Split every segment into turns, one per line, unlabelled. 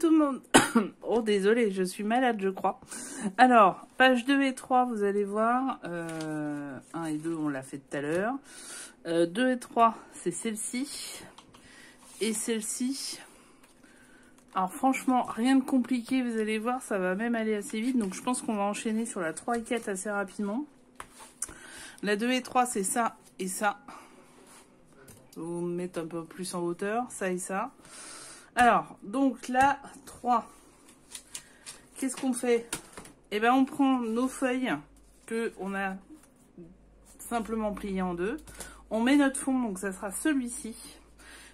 tout le monde. Oh, désolé, je suis malade, je crois. Alors, page 2 et 3, vous allez voir. 1 et 2, on l'a fait tout à l'heure. 2 et 3, c'est celle-ci. Et celle-ci. Alors, franchement, rien de compliqué, vous allez voir. Ça va même aller assez vite. Donc, je pense qu'on va enchaîner sur la 3 et 4 assez rapidement. La 2 et 3, c'est ça et ça. Vous me mettez un peu plus en hauteur, ça et ça. Alors, donc la 3, qu'est-ce qu'on fait? Eh bien, on prend nos feuilles que on a simplement pliées en deux. On met notre fond, donc ça sera celui-ci,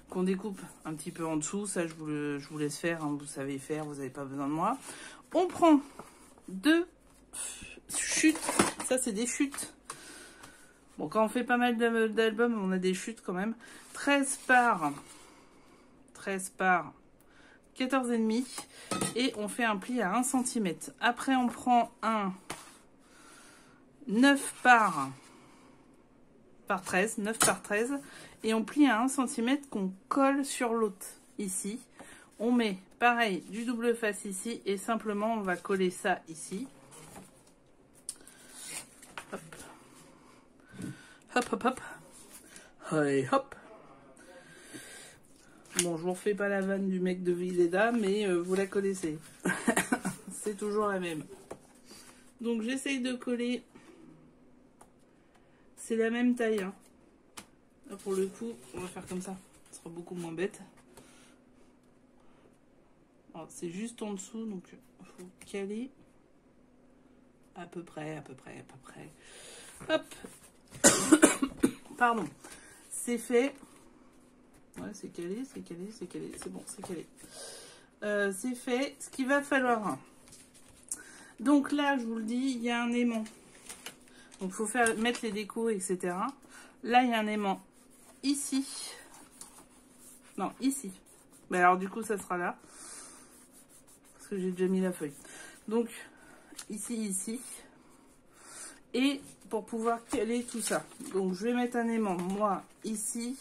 qu'on découpe un petit peu en dessous. Ça, je vous laisse faire, hein, vous savez faire, vous n'avez pas besoin de moi. On prend deux chutes, ça c'est des chutes. Bon, quand on fait pas mal d'albums, on a des chutes quand même. 13 par 14,5 et on fait un pli à 1 cm. Après, on prend un 9 par 13 et on plie à 1 cm qu'on colle sur l'autre ici. On met pareil du double face ici et simplement on va coller ça ici. Hop. Hop, hop, hop. Allez, hop. Bon, je vous refais pas la vanne du mec de Villeda, mais vous la connaissez. C'est toujours la même. Donc, j'essaye de coller. C'est la même taille. Hein. Là, pour le coup, on va faire comme ça. Ce sera beaucoup moins bête. C'est juste en dessous, donc il faut caler à peu près. Hop. Pardon. C'est fait. Ouais, c'est calé. C'est bon, c'est calé. C'est fait. Ce qu'il va falloir. Donc là, je vous le dis, il y a un aimant. Donc, il faut mettre les décos, etc. Là, il y a un aimant ici. Non, ici. Mais alors, du coup, ça sera là. Parce que j'ai déjà mis la feuille. Donc, ici. Et pour pouvoir caler tout ça. Donc, je vais mettre un aimant, moi, ici.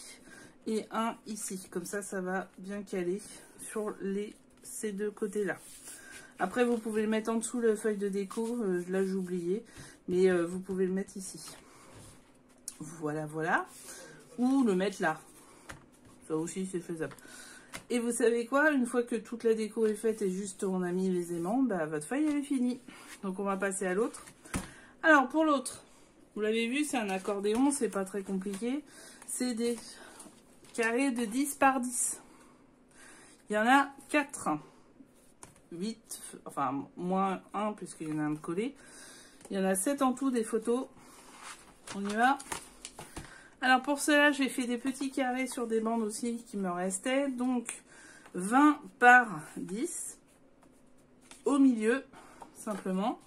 Et un ici, comme ça, ça va bien caler sur ces deux côtés-là. Après, vous pouvez le mettre en dessous la feuille de déco. Là, j'ai oublié. Mais vous pouvez le mettre ici. Voilà. Ou le mettre là. Ça aussi, c'est faisable. Et vous savez quoi? Une fois que toute la déco est faite et juste on a mis les aimants, bah, votre feuille, elle est finie. Donc, on va passer à l'autre. Alors, pour l'autre, vous l'avez vu, c'est un accordéon. C'est pas très compliqué. C'est des carré de 10 par 10. Il y en a 4. 8, enfin moins 1 puisqu'il y en a un de collé. Il y en a 7 en tout des photos. On y va. Alors pour cela, j'ai fait des petits carrés sur des bandes aussi qui me restaient. Donc 20 par 10 au milieu, simplement.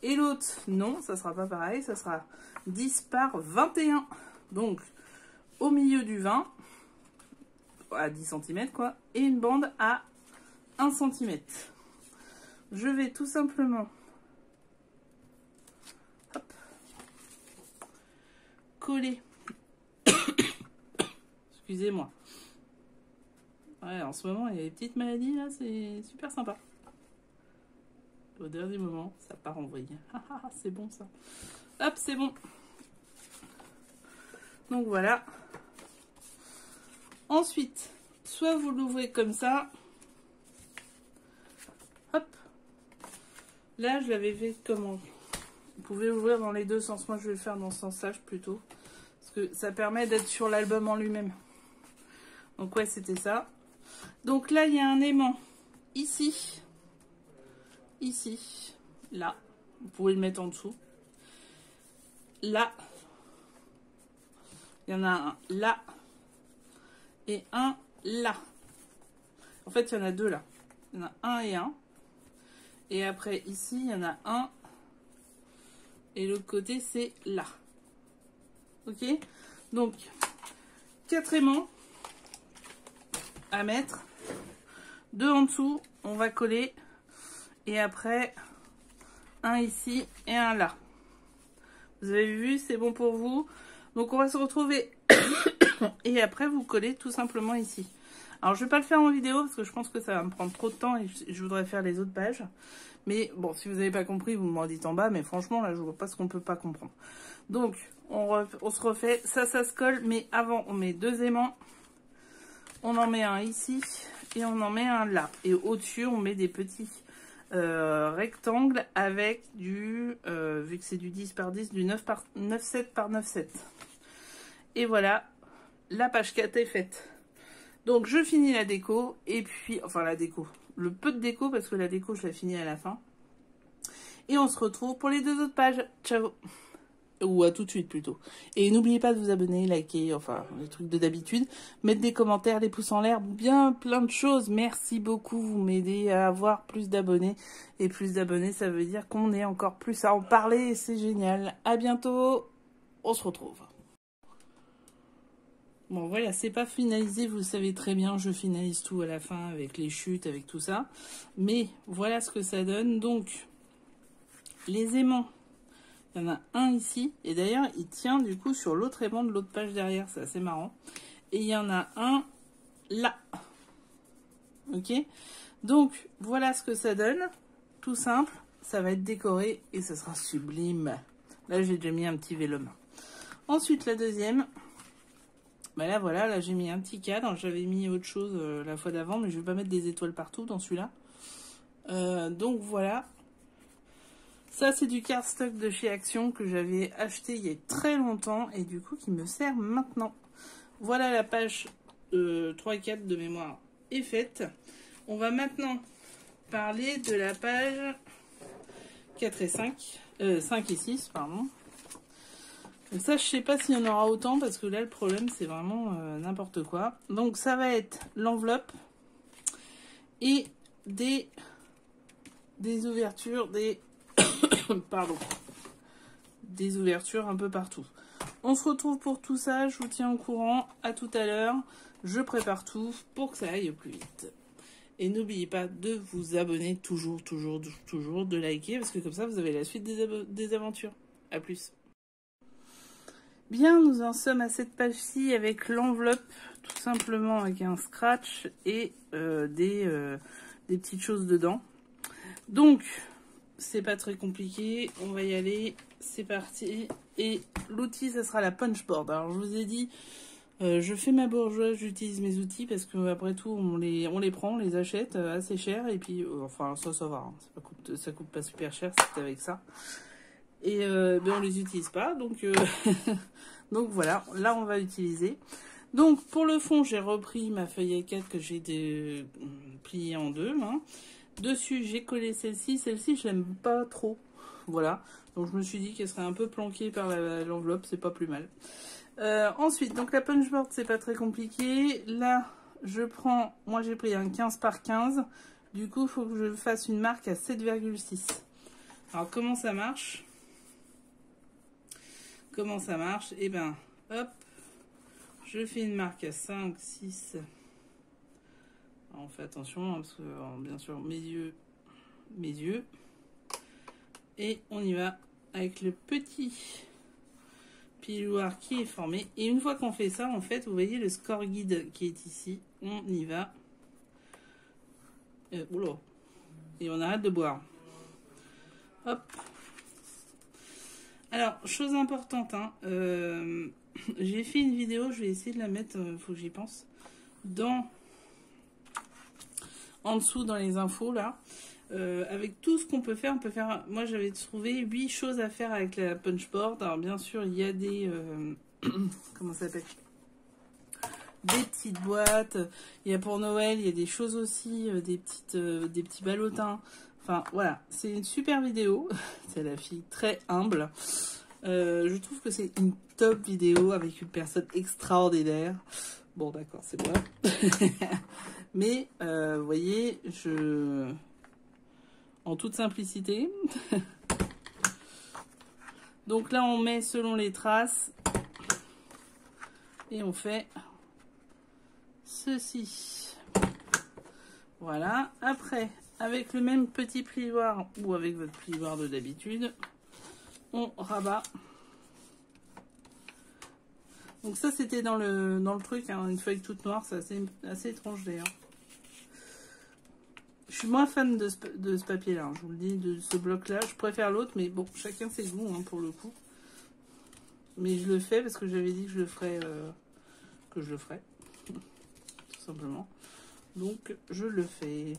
Et l'autre, non, ça sera pas pareil. Ça sera 10 par 21. Donc au milieu du 20. À 10 cm quoi, et une bande à 1 cm. Je vais tout simplement hop, coller. Excusez-moi. Ouais, en ce moment, il y a des petites maladies là, c'est super sympa. Au dernier moment, ça part en vrille. C'est bon ça. Hop, c'est bon. Donc voilà. Ensuite, soit vous l'ouvrez comme ça. Hop. Là, je l'avais fait comment? Vous pouvez ouvrir dans les deux sens. Moi, je vais le faire dans ce sens-là plutôt. Parce que ça permet d'être sur l'album en lui-même. Donc, ouais, c'était ça. Donc là, il y a un aimant. Ici. Ici. Là. Vous pouvez le mettre en dessous. Là. Il y en a un là. Et un là. En fait, il y en a deux là. Il y en a un et un. Et après, ici, il y en a un. Et l'autre côté, c'est là. Ok? Donc, 4 aimants à mettre. 2 en dessous. On va coller. Et après, un ici et un là. Vous avez vu, c'est bon pour vous. Donc, on va se retrouver. Et après, vous collez tout simplement ici. Alors, je vais pas le faire en vidéo parce que je pense que ça va me prendre trop de temps et je voudrais faire les autres pages. Mais bon, si vous n'avez pas compris, vous m'en dites en bas. Mais franchement, là, je vois pas ce qu'on peut pas comprendre. Donc, on se refait. Ça se colle. Mais avant, on met 2 aimants. On en met un ici et on en met un là. Et au-dessus, on met des petits rectangles avec du, vu que c'est du 10 par 10, du 9,7 par 9,7. Et voilà, la page 4 est faite. Donc, je finis la déco. Et puis, enfin la déco. Le peu de déco, parce que la déco, je la finis à la fin. Et on se retrouve pour les 2 autres pages. Ciao! Ou à tout de suite plutôt. Et n'oubliez pas de vous abonner, liker, enfin les trucs de d'habitude. Mettre des commentaires, des pouces en l'air, bien plein de choses. Merci beaucoup, vous m'aidez à avoir plus d'abonnés. Et plus d'abonnés, ça veut dire qu'on est encore plus à en parler et c'est génial. À bientôt, on se retrouve. Bon voilà, c'est pas finalisé, vous le savez très bien, je finalise tout à la fin avec les chutes, avec tout ça. Mais voilà ce que ça donne. Donc, les aimants. Il y en a un ici, et d'ailleurs, il tient du coup sur l'autre aimant de l'autre page derrière, c'est assez marrant. Et il y en a un là. Ok? Donc, voilà ce que ça donne. Tout simple, ça va être décoré et ça sera sublime. Là, j'ai déjà mis un petit vélum. Ensuite, la deuxième. Bah là, voilà, là, j'ai mis un petit cadre. J'avais mis autre chose la fois d'avant, mais je vais pas mettre des étoiles partout dans celui-là. Donc, voilà. Ça, c'est du cardstock de chez Action que j'avais acheté il y a très longtemps et du coup qui me sert maintenant. Voilà, la page 3 et 4 de mémoire est faite. On va maintenant parler de la page 4 et 5. 5 et 6, pardon. Donc ça, je sais pas s'il y en aura autant parce que là, le problème, c'est vraiment n'importe quoi. Donc, ça va être l'enveloppe et des ouvertures, pardon, des ouvertures un peu partout. On se retrouve pour tout ça, je vous tiens au courant, à tout à l'heure. Je prépare tout pour que ça aille au plus vite. Et n'oubliez pas de vous abonner toujours, de liker, parce que comme ça vous avez la suite des aventures. A plus. Bien, nous en sommes à cette page-ci avec l'enveloppe, tout simplement avec un scratch et des petites choses dedans. Donc, c'est pas très compliqué, on va y aller, c'est parti. Et l'outil, ça sera la punchboard. Alors, je vous ai dit, je fais ma bourgeoise, j'utilise mes outils parce que après tout, on les prend, on les achète assez cher. Et puis, enfin, ça va, hein, ça coûte pas super cher, c'est avec ça. Et ben, on les utilise pas, donc, donc voilà, là, on va utiliser. Donc, pour le fond, j'ai repris ma feuille A4 que j'ai pliée en deux, hein. Dessus, j'ai collé celle-ci. Celle-ci, je l'aime pas trop. Voilà. Donc, je me suis dit qu'elle serait un peu planquée par l'enveloppe. C'est pas plus mal. Ensuite, donc la punchboard, c'est pas très compliqué. Là, je prends... Moi, j'ai pris un 15 par 15. Du coup, il faut que je fasse une marque à 7,6. Alors, comment ça marche? Comment ça marche? Eh ben, hop. Je fais une marque à 5, 6... On fait attention, hein, parce que bien sûr, mes yeux. Et on y va avec le petit piloir qui est formé. Et une fois qu'on fait ça, en fait, vous voyez le score guide qui est ici. On y va. Oula. Et on arrête de boire. Hop. Alors, chose importante, hein, j'ai fait une vidéo, je vais essayer de la mettre, faut que j'y pense, en dessous dans les infos là, avec tout ce qu'on peut faire. Moi j'avais trouvé 8 choses à faire avec la punchboard. Alors bien sûr il y a des comment ça s'appelle, des petites boîtes, il y a pour Noël, il y a des choses aussi, des petits ballotins. Enfin voilà, c'est une super vidéo. C'est la fille très humble. Je trouve que c'est une top vidéo avec une personne extraordinaire. Bon d'accord, c'est moi. Mais, vous voyez, en toute simplicité. Donc là, on met selon les traces. Et on fait ceci. Voilà. Après, avec le même petit plioir ou avec votre plioir de d'habitude, on rabat. Donc ça, c'était dans le truc, hein, une feuille toute noire, c'est assez étrange d'ailleurs. Je suis moins fan de ce papier-là, hein, je vous le dis, de ce bloc-là. Je préfère l'autre, mais bon, chacun ses goûts, hein, pour le coup. Mais je le fais parce que j'avais dit que je le ferais, tout simplement. Donc, je le fais.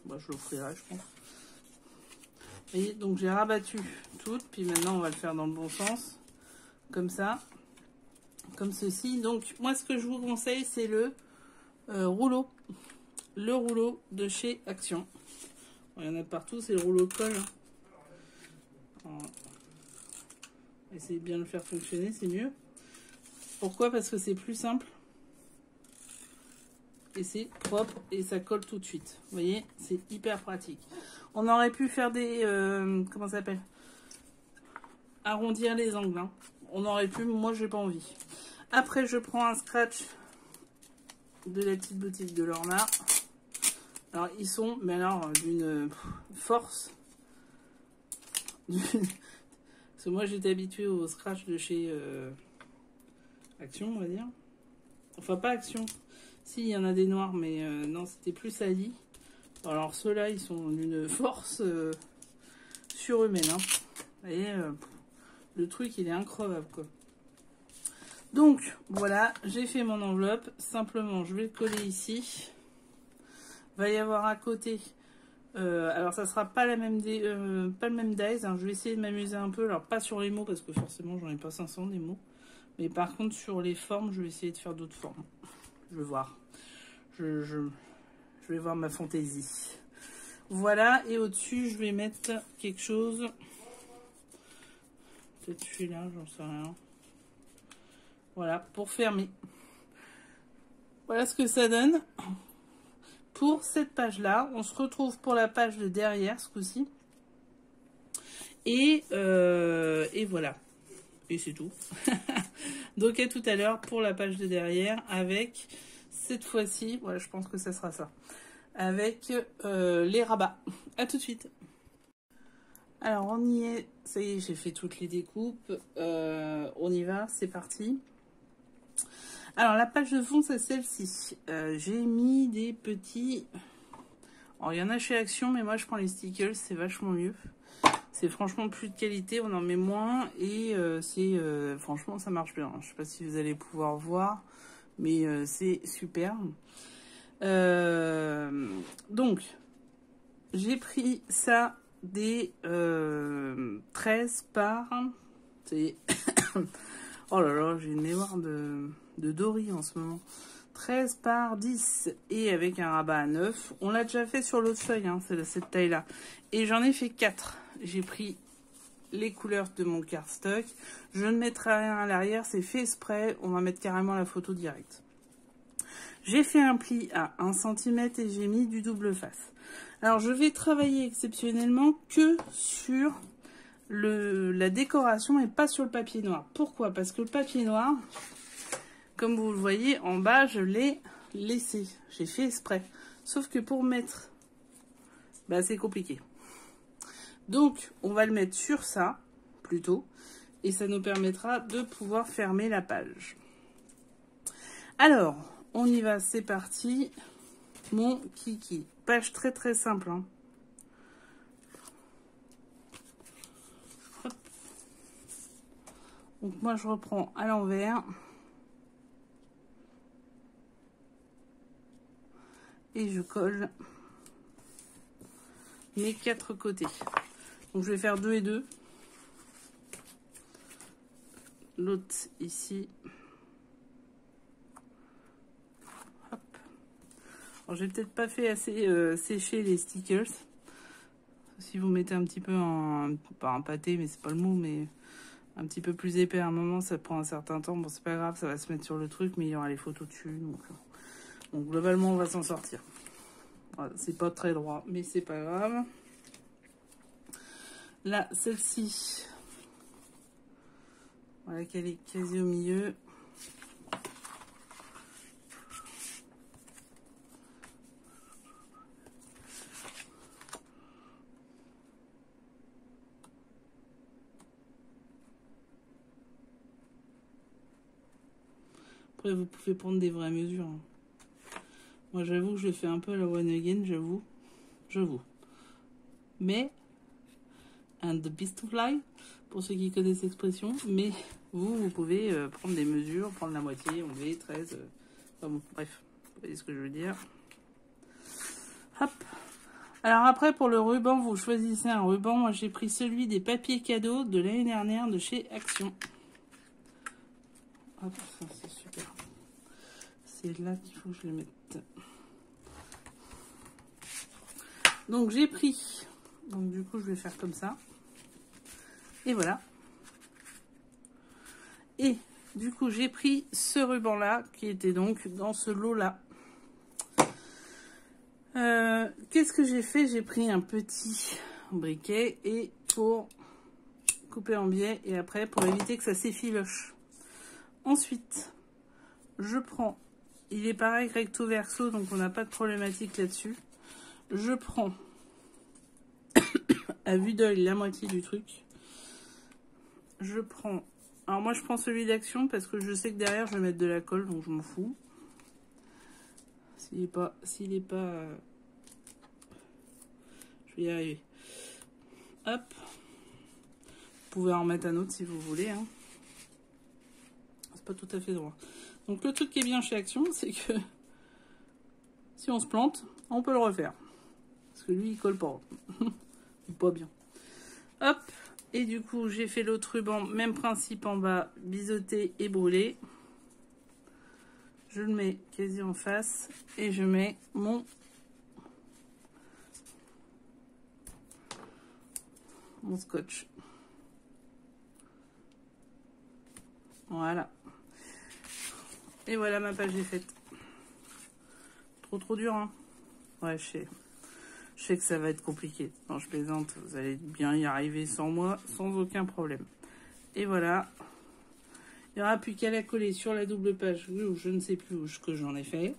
Bah, je l'offrirai, je pense. Vous voyez, donc j'ai rabattu toutes, puis maintenant on va le faire dans le bon sens, comme ça, comme ceci. Donc, moi, ce que je vous conseille, c'est le rouleau. Le rouleau de chez Action. Bon, il y en a partout, c'est le rouleau colle. Essayez de bien le faire fonctionner, c'est mieux. Pourquoi? Parce que c'est plus simple. Et c'est propre et ça colle tout de suite. Vous voyez, c'est hyper pratique. On aurait pu faire des... comment ça s'appelle? Arrondir les angles. Hein. On aurait pu, moi j'ai pas envie. Après, je prends un scratch de la petite boutique de Lorna. Alors, ils sont, mais alors, d'une force. Parce que moi, j'étais habituée au scratch de chez Action, on va dire. Enfin, pas Action. Si, il y en a des noirs, mais non, c'était plus Ali. Alors, ceux-là, ils sont d'une force surhumaine. Hein. Vous voyez, le truc, il est incroyable, quoi. Donc, voilà, j'ai fait mon enveloppe. Simplement, je vais le coller ici. Va y avoir à côté, alors ça sera pas la même pas le même dies, hein. Je vais essayer de m'amuser un peu, alors pas sur les mots parce que forcément j'en ai pas 500 des mots, mais par contre sur les formes je vais essayer de faire d'autres formes. Je vais voir, je vais voir ma fantaisie. Voilà, et au dessus je vais mettre quelque chose, peut-être celui-là, j'en sais rien. Voilà, pour fermer. Voilà ce que ça donne. Pour cette page-là, on se retrouve pour la page de derrière, ce coup-ci. Et voilà. Et c'est tout. Donc, à tout à l'heure pour la page de derrière avec, cette fois-ci, voilà, je pense que ça sera ça. Avec les rabats. À tout de suite. Alors, on y est. Ça y est, j'ai fait toutes les découpes. On y va, c'est parti. Alors, la page de fond, c'est celle-ci. J'ai mis des petits... Alors, il y en a chez Action, mais moi, je prends les stickers. C'est vachement mieux. C'est franchement plus de qualité. On en met moins. Et franchement, ça marche bien. Je sais pas si vous allez pouvoir voir. Mais c'est super. Donc, j'ai pris ça des 13 par... C'est... Oh là là, j'ai une mémoire de Dory en ce moment. 13 par 10 et avec un rabat à 9. On l'a déjà fait sur l'autre feuille, hein, c'est cette taille-là. Et j'en ai fait 4. J'ai pris les couleurs de mon cardstock. Je ne mettrai rien à l'arrière, c'est fait exprès. On va mettre carrément la photo directe. J'ai fait un pli à 1 cm et j'ai mis du double face. Alors, je vais travailler exceptionnellement que sur la décoration et pas sur le papier noir. Pourquoi? Parce que le papier noir, comme vous le voyez en bas, je l'ai laissé. J'ai fait exprès. Sauf que pour mettre, bah, c'est compliqué. Donc, on va le mettre sur ça, plutôt. Et ça nous permettra de pouvoir fermer la page. Alors, on y va, c'est parti. Mon kiki. Page très très simple, hein. Donc moi je reprends à l'envers et je colle mes 4 côtés. Donc je vais faire 2 et 2. L'autre ici. Hop. Alors j'ai peut-être pas fait assez sécher les stickers. Si vous mettez un petit peu pas un pâté, mais c'est pas le mot, mais un petit peu plus épais à un moment, ça prend un certain temps. Bon, c'est pas grave, ça va se mettre sur le truc, mais il y aura les photos dessus. Donc globalement, on va s'en sortir. Voilà, c'est pas très droit, mais c'est pas grave. Là, celle-ci, voilà qu'elle est quasi au milieu. Après, vous pouvez prendre des vraies mesures. Hein. Moi, j'avoue que je le fais un peu à la one again, j'avoue. J'avoue. Mais, and the beast of life, pour ceux qui connaissent l'expression, mais vous pouvez prendre des mesures, prendre la moitié, enlever 13. Enfin bon, bref, vous voyez ce que je veux dire. Hop. Alors après, pour le ruban, vous choisissez un ruban. Moi, j'ai pris celui des papiers cadeaux de l'année dernière de chez Action. Hop, ça c'est super. C'est là qu'il faut que je le mette. Donc j'ai pris, donc du coup je vais faire comme ça, et voilà. Et du coup j'ai pris ce ruban là, qui était donc dans ce lot là. Qu'est-ce que j'ai fait? J'ai pris un petit briquet, et pour couper en biais, et après pour éviter que ça s'effiloche. Ensuite, je prends, il est pareil recto verso, donc on n'a pas de problématique là-dessus. Je prends à vue d'œil la moitié du truc. Je prends, alors moi je prends celui d'Action parce que je sais que derrière je vais mettre de la colle, donc je m'en fous. S'il est pas, je vais y arriver. Hop, vous pouvez en mettre un autre si vous voulez. Hein. C'est pas tout à fait droit. Donc le truc qui est bien chez Action, c'est que si on se plante, on peut le refaire. Parce que lui, il colle pas. Pas bien. Hop. Et du coup, j'ai fait l'autre ruban. Même principe en bas. Biseauté et brûlé. Je le mets quasi en face. Et je mets mon scotch. Voilà. Et voilà, ma page est faite. Trop dur, hein. Ouais, je sais que ça va être compliqué. Non, je plaisante. Vous allez bien y arriver sans moi, sans aucun problème. Et voilà. Il n'y aura plus qu'à la coller sur la double page, ou je ne sais plus où que j'en ai fait.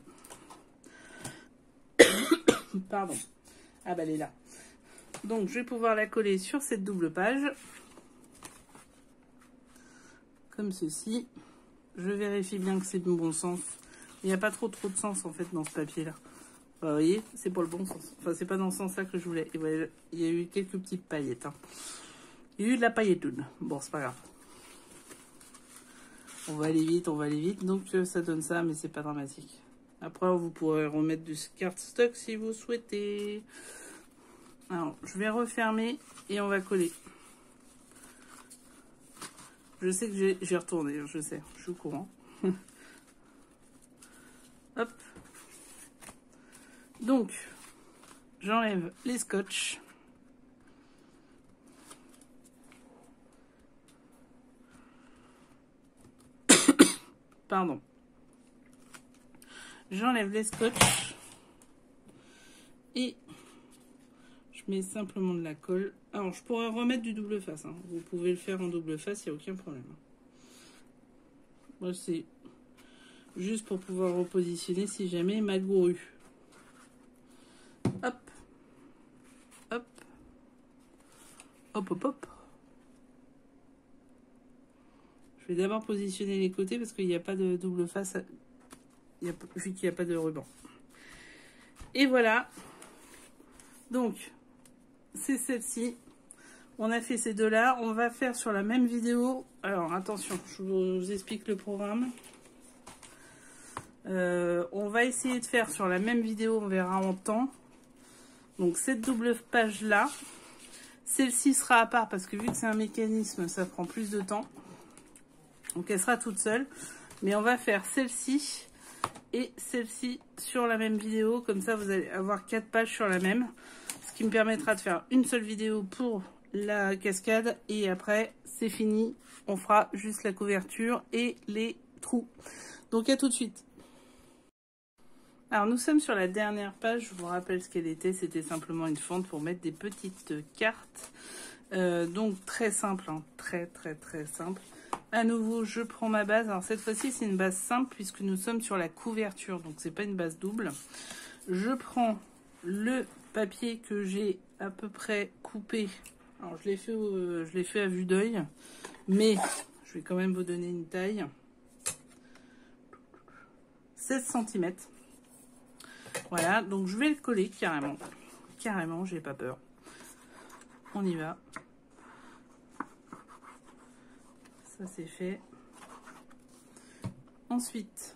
Pardon. Ah bah elle est là. Donc je vais pouvoir la coller sur cette double page. Comme ceci. Je vérifie bien que c'est le bon sens. Il n'y a pas trop de sens en fait dans ce papier là. Vous voyez, c'est pas le bon sens. Enfin, c'est pas dans ce sens-là que je voulais. Et voilà, il y a eu quelques petites paillettes. Hein. Il y a eu de la pailletoune. Bon, c'est pas grave. On va aller vite. Donc, ça donne ça, mais c'est pas dramatique. Après, vous pourrez remettre du cardstock si vous souhaitez. Alors, je vais refermer et on va coller. Je sais que j'ai retourné, je sais. Je suis au courant. Hop. Donc, j'enlève les scotch. Pardon. J'enlève les scotch. Et je mets simplement de la colle. Alors, je pourrais remettre du double face. Hein. Vous pouvez le faire en double face, il n'y a aucun problème. Moi, c'est juste pour pouvoir repositionner si jamais ma gourue. Hop. Hop. Hop, hop, hop. Je vais d'abord positionner les côtés parce qu'il n'y a pas de double face, vu qu'il n'y a pas de ruban. Et voilà. Donc, c'est celle-ci. On a fait ces deux-là. On va faire sur la même vidéo. Alors, attention, je vous explique le programme. On va essayer de faire sur la même vidéo, on verra en temps. Donc, cette double page-là. Celle-ci sera à part parce que vu que c'est un mécanisme, ça prend plus de temps. Donc, elle sera toute seule. Mais on va faire celle-ci et celle-ci sur la même vidéo. Comme ça, vous allez avoir 4 pages sur la même. Ce qui me permettra de faire une seule vidéo pour la cascade. Et après, c'est fini. On fera juste la couverture et les trous. Donc, à tout de suite. Alors, nous sommes sur la dernière page. Je vous rappelle ce qu'elle était. C'était simplement une fente pour mettre des petites cartes. Donc, très simple. Hein. Très simple. À nouveau, je prends ma base. Alors, cette fois-ci, c'est une base simple puisque nous sommes sur la couverture. Donc, c'est pas une base double. Je prends le papier que j'ai à peu près coupé. Alors, je l'ai fait à vue d'œil. Mais, je vais quand même vous donner une taille. 16 cm. Voilà, donc je vais le coller carrément. Carrément, j'ai pas peur. On y va. Ça c'est fait. Ensuite,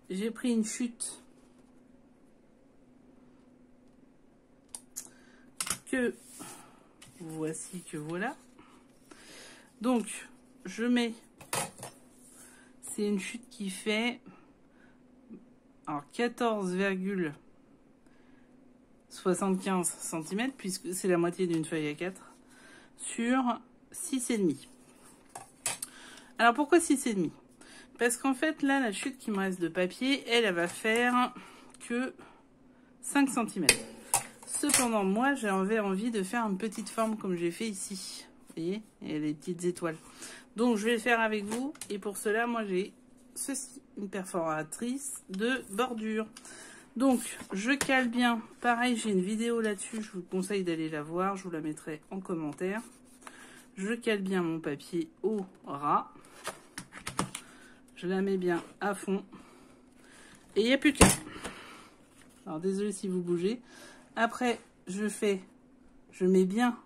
j'ai pris une chute que voici, que voilà. Donc, je mets, c'est une chute qui fait 14,75 cm, puisque c'est la moitié d'une feuille à 4, sur 6,5. Alors, pourquoi 6,5? Parce qu'en fait, là, la chute qui me reste de papier, elle va faire que 5 cm. Cependant, moi, j'avais envie de faire une petite forme comme j'ai fait ici. Vous voyez, il y a les petites étoiles. Donc, je vais le faire avec vous. Et pour cela, moi, j'ai ceci, une perforatrice de bordure. Donc, je cale bien. Pareil, j'ai une vidéo là-dessus. Je vous conseille d'aller la voir. Je vous la mettrai en commentaire. Je cale bien mon papier au ras. Je la mets bien à fond. Et il n'y a plus qu'à. Alors, désolé si vous bougez. Après, je mets bien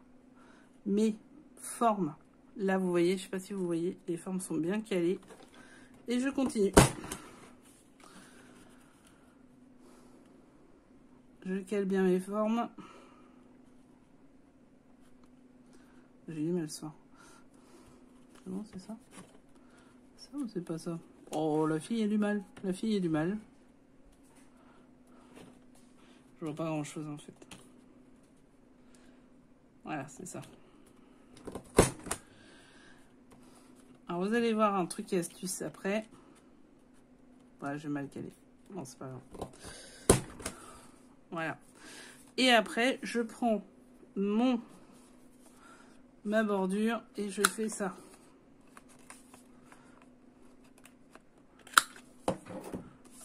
mes formes. Là, vous voyez, je ne sais pas si vous voyez, les formes sont bien calées. Et je continue. Je cale bien mes formes. J'ai du mal ça. C'est bon, c'est ça? Ça ou c'est pas ça? Oh, la fille a du mal. La fille a du mal. Je vois pas grand chose en fait. Voilà, c'est ça. Alors vous allez voir un truc et astuce après. Voilà, j'ai mal calé. Bon, c'est pas grave. Voilà. Et après, je prends ma bordure et je fais ça.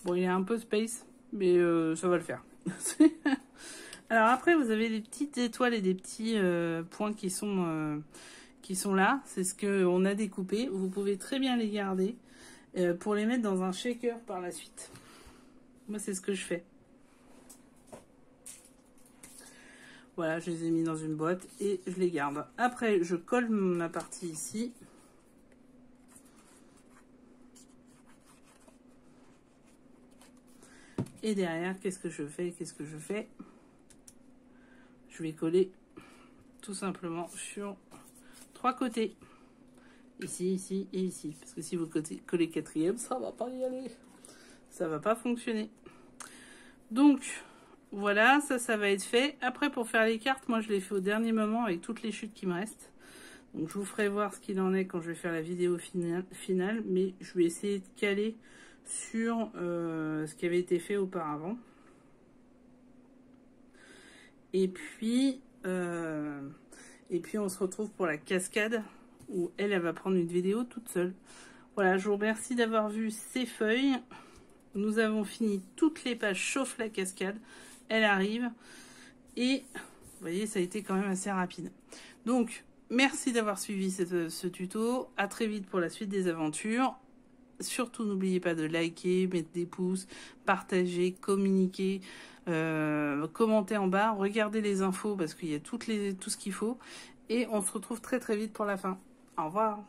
Bon, il est un peu space, mais ça va le faire. Alors après, vous avez des petites étoiles et des petits points qui sont là. C'est ce qu'on a découpé. Vous pouvez très bien les garder pour les mettre dans un shaker par la suite. Moi, c'est ce que je fais. Voilà, je les ai mis dans une boîte et je les garde. Après, je colle ma partie ici. Et derrière, qu'est-ce que je fais? Je vais coller tout simplement sur 3 côtés. Ici, ici et ici. Parce que si vous collez 4e, ça va pas y aller. Ça va pas fonctionner. Donc, voilà, ça va être fait. Après, pour faire les cartes, moi, je les fais au dernier moment avec toutes les chutes qui me restent. Donc, je vous ferai voir ce qu'il en est quand je vais faire la vidéo finale. Mais je vais essayer de caler sur ce qui avait été fait auparavant. Et puis on se retrouve pour la cascade où elle va prendre une vidéo toute seule. Voilà, je vous remercie d'avoir vu ces feuilles. Nous avons fini toutes les pages sauf la cascade. Elle arrive. Et vous voyez, ça a été quand même assez rapide. Donc, merci d'avoir suivi ce tuto. À très vite pour la suite des aventures. Surtout, n'oubliez pas de liker, mettre des pouces, partager, communiquer, commenter en bas, regardez les infos parce qu'il y a tout ce qu'il faut. Et on se retrouve très très vite pour la fin. Au revoir.